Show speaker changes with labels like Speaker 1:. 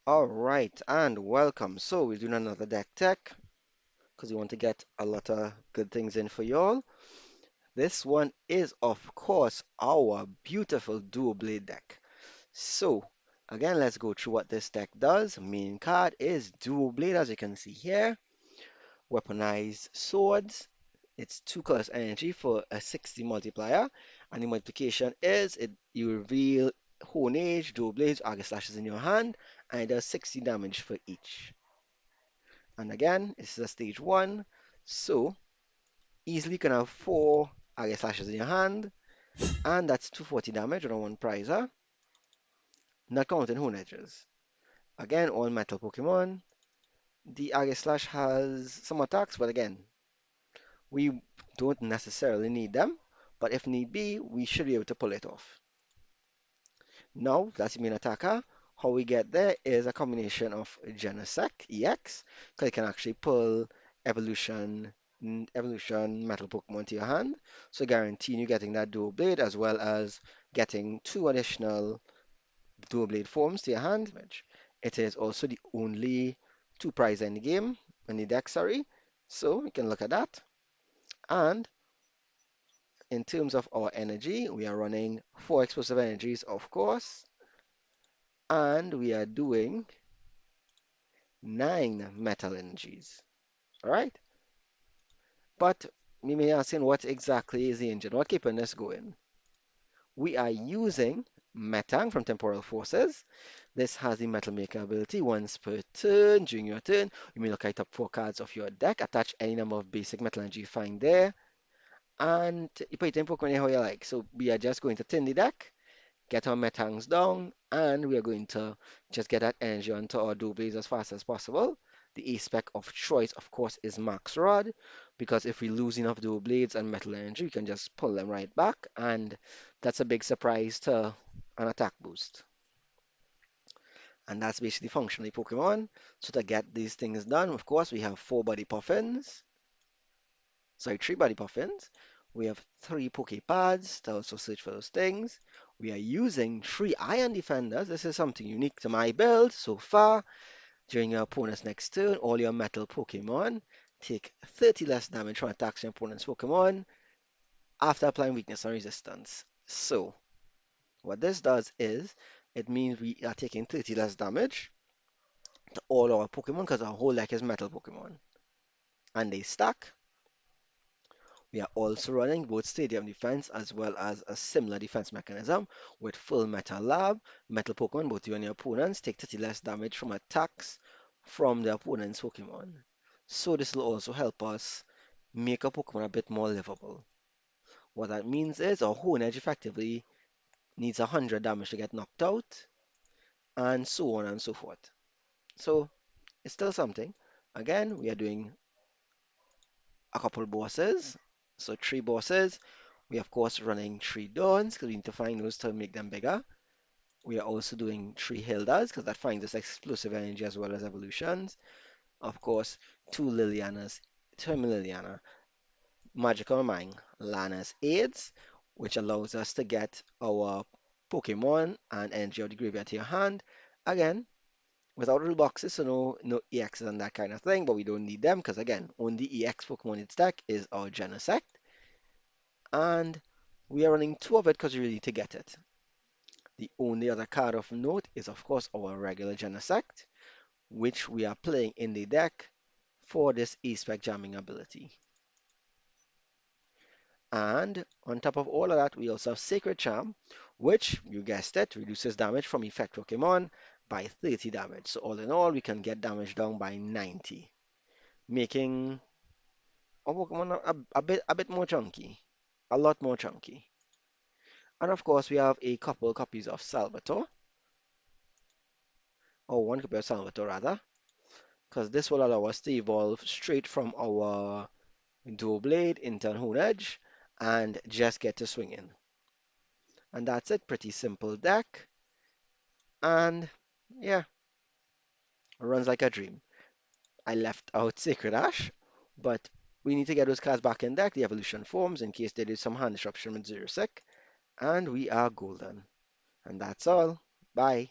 Speaker 1: All right, and welcome. So we're doing another deck tech because we want to get a lot of good things in for y'all. This one is, of course, our beautiful dual blade deck. So again, let's go through what this deck does. Main card is dual blade, as you can see here. Weaponized swords. It's 2 colors energy for a 60 multiplier, and the multiplication is you reveal Honage, dual blades, Aegis slashes in your hand, and it does 60 damage for each. And again, this is a stage one, so easily can have 4 Aegis slashes in your hand, and that's 240 damage on one prizer, not counting Honages. Again, all metal Pokemon. The Aegis slash has some attacks, but again, we don't necessarily need them, but if need be, we should be able to pull it off. Now, that's the main attacker. How we get there is a combination of Genesect EX, because it can actually pull evolution evolution metal Pokemon to your hand. So guaranteeing you getting that dual blade as well as getting 2 additional dual blade forms to your hand, which it is also the only 2 prize in the game, in the deck, sorry. So we can look at that. And in terms of our energy, we are running 4 explosive energies, of course, and we are doing 9 metal energies. All right, but you may be asking what exactly is the engine? What keeping this going? We are using Metang from Temporal Forces. This has the Metal Maker ability. Once per turn, during your turn, you may look at top 4 cards of your deck, attach any number of basic metal energy you find there, and you put it in Pokemon how you like. So we are just going to thin the deck, get our Metangs down, and we are going to just get that energy onto our Doublades as fast as possible. The A-spec of choice, of course, is Max Rod, because if we lose enough Doublades and Metal Energy, we can just pull them right back, and that's a big surprise to an attack boost. And that's basically functionally Pokemon. So to get these things done, of course, we have 4 body sorry, 3 body puffins. We have 3 Pokepads to also search for those things. We are using 3 Iron Defenders. This is something unique to my build so far. During your opponent's next turn, all your metal Pokemon take 30 less damage from attacks from your opponent's Pokemon after applying weakness and resistance. So, what this does is, it means we are taking 30 less damage to all our Pokemon because our whole deck is metal Pokemon. And they stack. We are also running both Stadium Defense as well as a similar defense mechanism with Full Metal Lab. Metal Pokemon, both you and your opponents, take 30 less damage from attacks from the opponent's Pokemon. So this will also help us make our Pokemon a bit more livable. What that means is our Honedge effectively needs 100 damage to get knocked out, and so on and so forth. So it's still something. Again, we are doing a couple bosses. So 3 bosses. We of course running 3 Dawns because we need to find those to make them bigger. We are also doing 3 Hildas because that finds us explosive energy as well as evolutions. Of course, 2 Lilianas, Liliana, Magical Mine, Lana's Aids, which allows us to get our Pokemon and energy of the graveyard to your hand. Again, without rule boxes, so no EXs and that kind of thing, but we don't need them because again, only EX Pokemon in its deck is our Genesect, and we are running 2 of it because we really need to get it. The only other card of note is of course our regular Genesect, which we are playing in the deck for this E-Spec jamming ability. And on top of all of that, we also have Sacred Charm, which, you guessed it, reduces damage from effect Pokemon by 30 damage. So all in all, we can get damage down by 90, making our Pokemon a bit more chunky, a lot more chunky. And of course, we have a couple copies of Salvatore, or 1 copy of Salvatore rather, because this will allow us to evolve straight from our Dual Blade into an Honedge and just get to swinging. And that's it, pretty simple deck. And yeah, runs like a dream. I left out Sacred Ash, but we need to get those cards back in deck, the evolution forms, in case there is some hand disruption with Zero Sick, and we are golden. And that's all. Bye.